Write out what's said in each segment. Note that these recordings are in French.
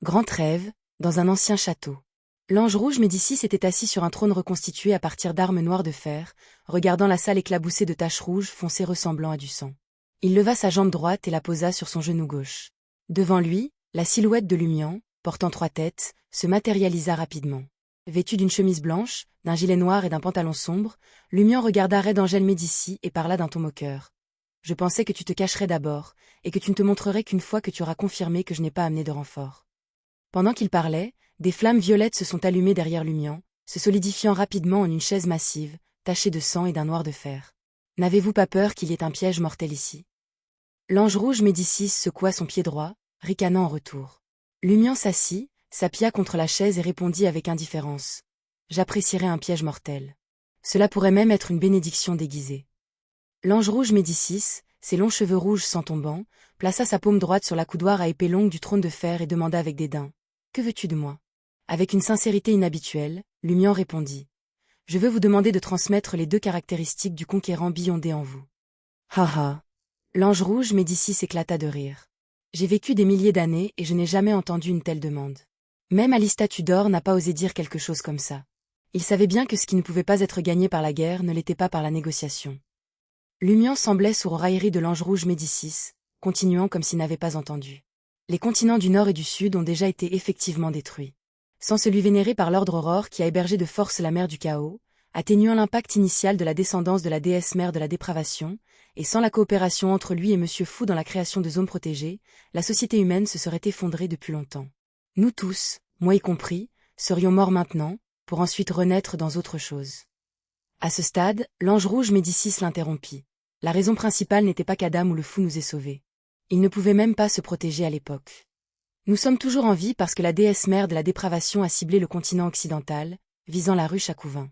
Grand rêve, dans un ancien château. L'ange rouge Médicis était assis sur un trône reconstitué à partir d'armes noires de fer, regardant la salle éclaboussée de taches rouges foncées ressemblant à du sang. Il leva sa jambe droite et la posa sur son genou gauche. Devant lui, la silhouette de Lumian, portant 3 têtes, se matérialisa rapidement. Vêtu d'une chemise blanche, d'un gilet noir et d'un pantalon sombre, Lumian regarda Red Angel Médicis et parla d'un ton moqueur. « Je pensais que tu te cacherais d'abord, et que tu ne te montrerais qu'une fois que tu auras confirmé que je n'ai pas amené de renfort. » Pendant qu'il parlait, des flammes violettes se sont allumées derrière Lumian, se solidifiant rapidement en une chaise massive, tachée de sang et d'un noir de fer. « N'avez-vous pas peur qu'il y ait un piège mortel ici ?» L'ange rouge Médicis secoua son pied droit, ricanant en retour. Lumian s'assit, s'appuya contre la chaise et répondit avec indifférence. « J'apprécierais un piège mortel. Cela pourrait même être une bénédiction déguisée. » L'ange rouge Médicis, ses longs cheveux rouges sans tombant, plaça sa paume droite sur la coudoir à épée longue du trône de fer et demanda avec dédain. « Que veux-tu de moi ?» Avec une sincérité inhabituelle, Lumian répondit. « Je veux vous demander de transmettre les 2 caractéristiques du conquérant Beyondé en vous. » Ha ha. L'ange rouge Médicis éclata de rire. « J'ai vécu des milliers d'années et je n'ai jamais entendu une telle demande. Même Alista Tudor n'a pas osé dire quelque chose comme ça. Il savait bien que ce qui ne pouvait pas être gagné par la guerre ne l'était pas par la négociation. » Lumian semblait sourd aux railleries de l'ange rouge Médicis, continuant comme s'il n'avait pas entendu. Les continents du Nord et du Sud ont déjà été effectivement détruits. Sans celui vénéré par l'ordre Aurore qui a hébergé de force la mer du chaos, atténuant l'impact initial de la descendance de la déesse mère de la dépravation, et sans la coopération entre lui et Monsieur Fou dans la création de zones protégées, la société humaine se serait effondrée depuis longtemps. Nous tous, moi y compris, serions morts maintenant, pour ensuite renaître dans autre chose. À ce stade, l'ange rouge Médicis l'interrompit. La raison principale n'était pas qu'Adam ou le Fou nous ait sauvés. Il ne pouvait même pas se protéger à l'époque. Nous sommes toujours en vie parce que la déesse mère de la dépravation a ciblé le continent occidental, visant la ruche à Couvin.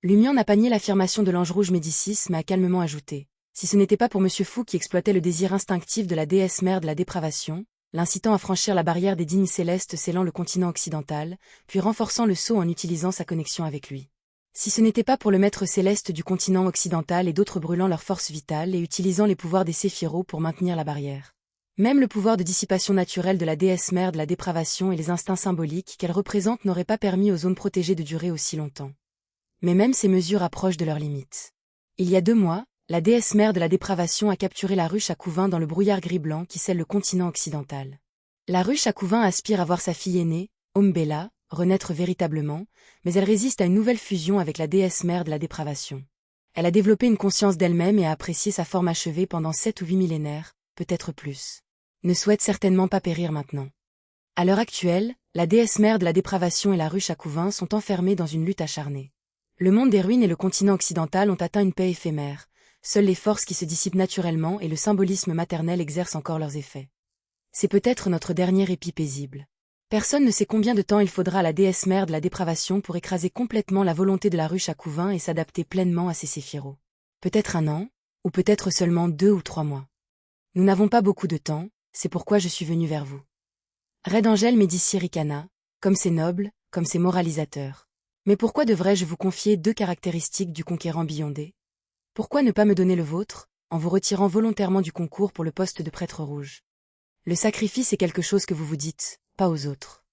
Lumian n'a pas nié l'affirmation de l'ange rouge Médicis mais a calmement ajouté. Si ce n'était pas pour Monsieur Fou qui exploitait le désir instinctif de la déesse mère de la dépravation, l'incitant à franchir la barrière des dignes célestes scellant le continent occidental, puis renforçant le sceau en utilisant sa connexion avec lui. Si ce n'était pas pour le maître céleste du continent occidental et d'autres brûlant leur force vitale et utilisant les pouvoirs des séphiros pour maintenir la barrière. Même le pouvoir de dissipation naturelle de la déesse mère de la dépravation et les instincts symboliques qu'elle représente n'auraient pas permis aux zones protégées de durer aussi longtemps. Mais même ces mesures approchent de leurs limites. Il y a 2 mois, la déesse mère de la dépravation a capturé la ruche à Couvin dans le brouillard gris-blanc qui scelle le continent occidental. La ruche à Couvin aspire à voir sa fille aînée, Ombella, renaître véritablement, mais elle résiste à une nouvelle fusion avec la déesse mère de la dépravation. Elle a développé une conscience d'elle-même et a apprécié sa forme achevée pendant 7 ou 8 millénaires, peut-être plus. Ne souhaite certainement pas périr maintenant. À l'heure actuelle, la déesse mère de la dépravation et la ruche à Couvin sont enfermées dans une lutte acharnée. Le monde des ruines et le continent occidental ont atteint une paix éphémère. Seules les forces qui se dissipent naturellement et le symbolisme maternel exercent encore leurs effets. C'est peut-être notre dernier répit paisible. Personne ne sait combien de temps il faudra à la déesse mère de la dépravation pour écraser complètement la volonté de la ruche à Couvin et s'adapter pleinement à ses séphiros. Peut-être 1 an, ou peut-être seulement 2 ou 3 mois. Nous n'avons pas beaucoup de temps, c'est pourquoi je suis venu vers vous. Red Angel Médicis ricana, comme c'est noble, comme c'est moralisateur. Mais pourquoi devrais-je vous confier 2 caractéristiques du conquérant Beyondé? Pourquoi ne pas me donner le vôtre, en vous retirant volontairement du concours pour le poste de prêtre rouge? Le sacrifice est quelque chose que vous vous dites, pas aux autres.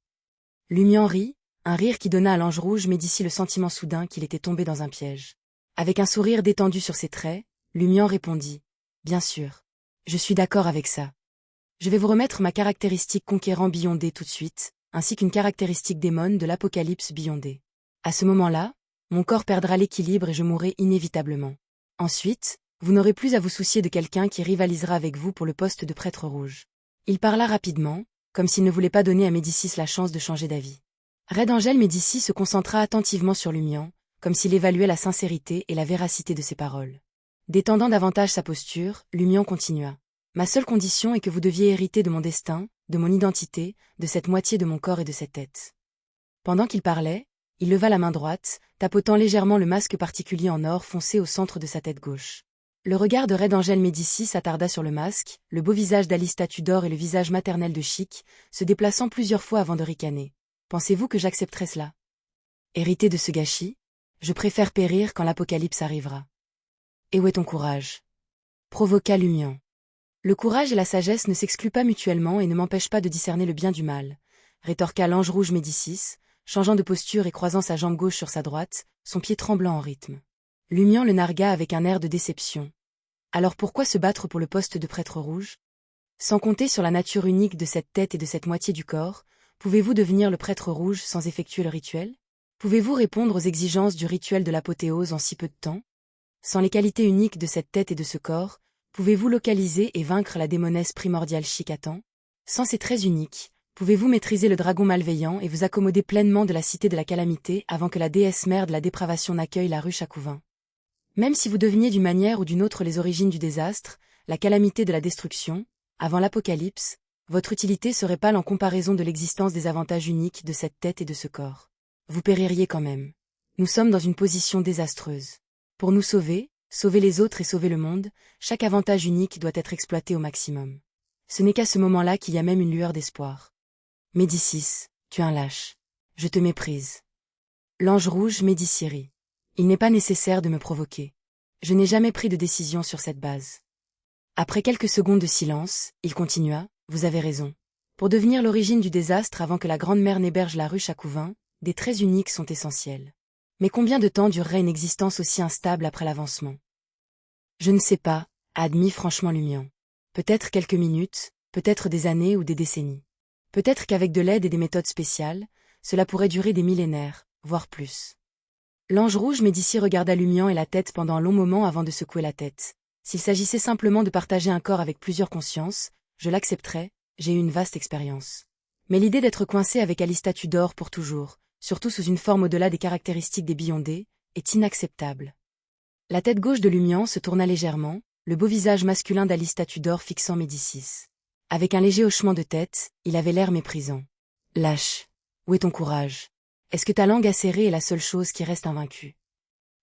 Lumian rit, un rire qui donna à l'ange rouge Médicis le sentiment soudain qu'il était tombé dans un piège. Avec un sourire détendu sur ses traits, Lumian répondit. Bien sûr. Je suis d'accord avec ça. Je vais vous remettre ma caractéristique conquérant Beyondé tout de suite, ainsi qu'une caractéristique démon de l'apocalypse Beyondé. À ce moment-là, mon corps perdra l'équilibre et je mourrai inévitablement. Ensuite, vous n'aurez plus à vous soucier de quelqu'un qui rivalisera avec vous pour le poste de prêtre rouge. Il parla rapidement, comme s'il ne voulait pas donner à Médicis la chance de changer d'avis. Red Angel Médicis se concentra attentivement sur Lumian, comme s'il évaluait la sincérité et la véracité de ses paroles. Détendant davantage sa posture, Lumian continua. Ma seule condition est que vous deviez hériter de mon destin, de mon identité, de cette moitié de mon corps et de cette tête. Pendant qu'il parlait, il leva la main droite, tapotant légèrement le masque particulier en or foncé au centre de sa tête gauche. Le regard de Red Angel Médicis s'attarda sur le masque, le beau visage d'Alista Tudor et le visage maternel de Chic, se déplaçant plusieurs fois avant de ricaner. Pensez-vous que j'accepterai cela? Hériter de ce gâchis? Je préfère périr quand l'apocalypse arrivera. Et où est ton courage? Provoqua Lumian. Le courage et la sagesse ne s'excluent pas mutuellement et ne m'empêchent pas de discerner le bien du mal. rétorqua l'ange rouge Médicis, changeant de posture et croisant sa jambe gauche sur sa droite, son pied tremblant en rythme. Lumian le nargua avec un air de déception. Alors pourquoi se battre pour le poste de prêtre rouge? Sans compter sur la nature unique de cette tête et de cette moitié du corps, pouvez-vous devenir le prêtre rouge sans effectuer le rituel? Pouvez-vous répondre aux exigences du rituel de l'apothéose en si peu de temps? Sans les qualités uniques de cette tête et de ce corps, pouvez-vous localiser et vaincre la démonesse primordiale Chikatan? Sans ces traits uniques, pouvez-vous maîtriser le dragon malveillant et vous accommoder pleinement de la cité de la calamité avant que la déesse mère de la dépravation n'accueille la ruche à Couvain? Même si vous deviniez d'une manière ou d'une autre les origines du désastre, la calamité de la destruction, avant l'apocalypse, votre utilité serait pâle en comparaison de l'existence des avantages uniques de cette tête et de ce corps. Vous péririez quand même. Nous sommes dans une position désastreuse. Pour nous sauver, sauver les autres et sauver le monde, chaque avantage unique doit être exploité au maximum. Ce n'est qu'à ce moment-là qu'il y a même une lueur d'espoir. Médicis, tu es un lâche. Je te méprise. L'ange rouge Médicis rit. Il n'est pas nécessaire de me provoquer. Je n'ai jamais pris de décision sur cette base. Après quelques secondes de silence, il continua, vous avez raison. Pour devenir l'origine du désastre avant que la grande mère n'héberge la ruche à Couvain, des traits uniques sont essentiels. Mais combien de temps durerait une existence aussi instable après l'avancement? Je ne sais pas, a admis franchement Lumian. Peut-être quelques minutes, peut-être des années ou des décennies. Peut-être qu'avec de l'aide et des méthodes spéciales, cela pourrait durer des millénaires, voire plus. L'ange rouge Médicis regarda Lumian et la tête pendant un long moment avant de secouer la tête. S'il s'agissait simplement de partager un corps avec plusieurs consciences, je l'accepterais, j'ai eu une vaste expérience. Mais l'idée d'être coincé avec Alista Tudor pour toujours, surtout sous une forme au-delà des caractéristiques des Beyondés, est inacceptable. La tête gauche de Lumian se tourna légèrement, le beau visage masculin d'Alista Tudor fixant Médicis. Avec un léger hochement de tête, il avait l'air méprisant. Lâche. Où est ton courage? Est-ce que ta langue acérée est la seule chose qui reste invaincue?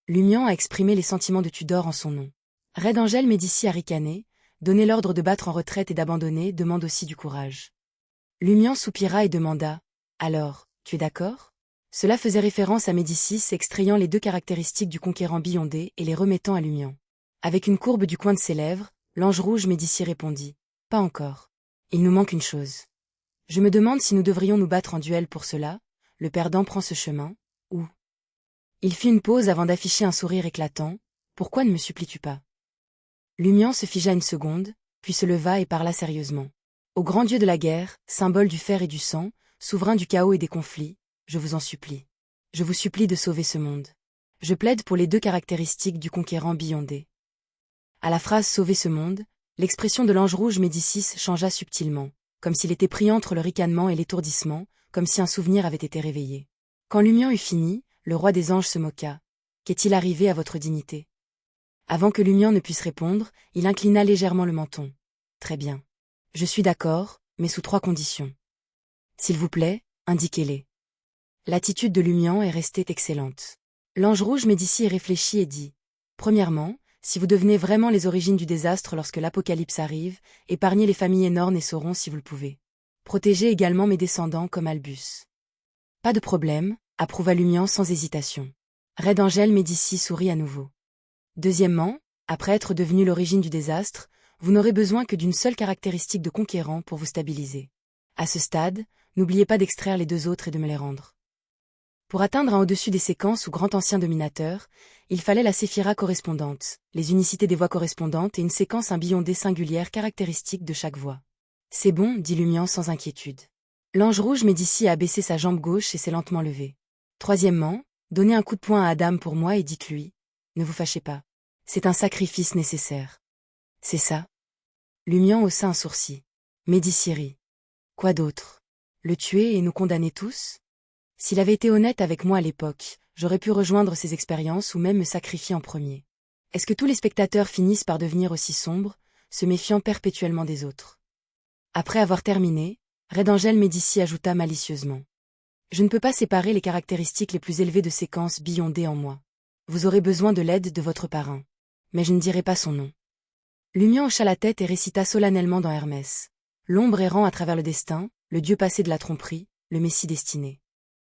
Lumian a exprimé les sentiments de Tudor en son nom. Red Angel Médicis a ricané, donné l'ordre de battre en retraite et d'abandonner, demande aussi du courage. Lumian soupira et demanda, alors, tu es d'accord? Cela faisait référence à Médicis extrayant les deux caractéristiques du conquérant Beyondé et les remettant à Lumian. Avec une courbe du coin de ses lèvres, l'ange rouge Médicis répondit, pas encore. Il nous manque une chose. Je me demande si nous devrions nous battre en duel pour cela, le perdant prend ce chemin, ou... Il fit une pause avant d'afficher un sourire éclatant, pourquoi ne me supplies-tu pas? Lumian se figea une seconde, puis se leva et parla sérieusement. Ô grand Dieu de la guerre, symbole du fer et du sang, souverain du chaos et des conflits, je vous en supplie. Je vous supplie de sauver ce monde. Je plaide pour les deux caractéristiques du conquérant Beyondé. À la phrase « sauver ce monde », l'expression de l'ange rouge Médicis changea subtilement, comme s'il était pris entre le ricanement et l'étourdissement, comme si un souvenir avait été réveillé. Quand Lumian eut fini, le roi des anges se moqua. Qu'est-il arrivé à votre dignité? Avant que Lumian ne puisse répondre, il inclina légèrement le menton. Très bien. Je suis d'accord, mais sous 3 conditions. S'il vous plaît, indiquez-les. L'attitude de Lumian est restée excellente. L'ange rouge Médicis réfléchit et dit, premièrement, si vous devenez vraiment les origines du désastre lorsque l'apocalypse arrive, épargnez les familles énormes et Sauron si vous le pouvez. Protégez également mes descendants comme Albus. Pas de problème, approuva Lumian sans hésitation. Red Angel Médicis sourit à nouveau. Deuxièmement, après être devenu l'origine du désastre, vous n'aurez besoin que d'une seule caractéristique de conquérant pour vous stabiliser. À ce stade, n'oubliez pas d'extraire les 2 autres et de me les rendre. Pour atteindre un au-dessus des séquences ou grand ancien dominateur, il fallait la séphira correspondante, les unicités des voix correspondantes et une séquence Beyondé singulière caractéristique de chaque voix. C'est bon, dit Lumian sans inquiétude. L'ange rouge Médicis a baissé sa jambe gauche et s'est lentement levé. Troisièmement, donnez un coup de poing à Adam pour moi et dites-lui, ne vous fâchez pas. C'est un sacrifice nécessaire. C'est ça? Lumian haussa un sourcil. Médicis rit. Quoi d'autre? Le tuer et nous condamner tous? S'il avait été honnête avec moi à l'époque, j'aurais pu rejoindre ses expériences ou même me sacrifier en premier. Est-ce que tous les spectateurs finissent par devenir aussi sombres, se méfiant perpétuellement des autres? Après avoir terminé, Red Angel Médicis ajouta malicieusement. Je ne peux pas séparer les caractéristiques les plus élevées de séquences Beyondé en moi. Vous aurez besoin de l'aide de votre parrain. Mais je ne dirai pas son nom. Lumian hocha la tête et récita solennellement dans Hermès. L'ombre errant à travers le destin, le dieu passé de la tromperie, le messie destiné.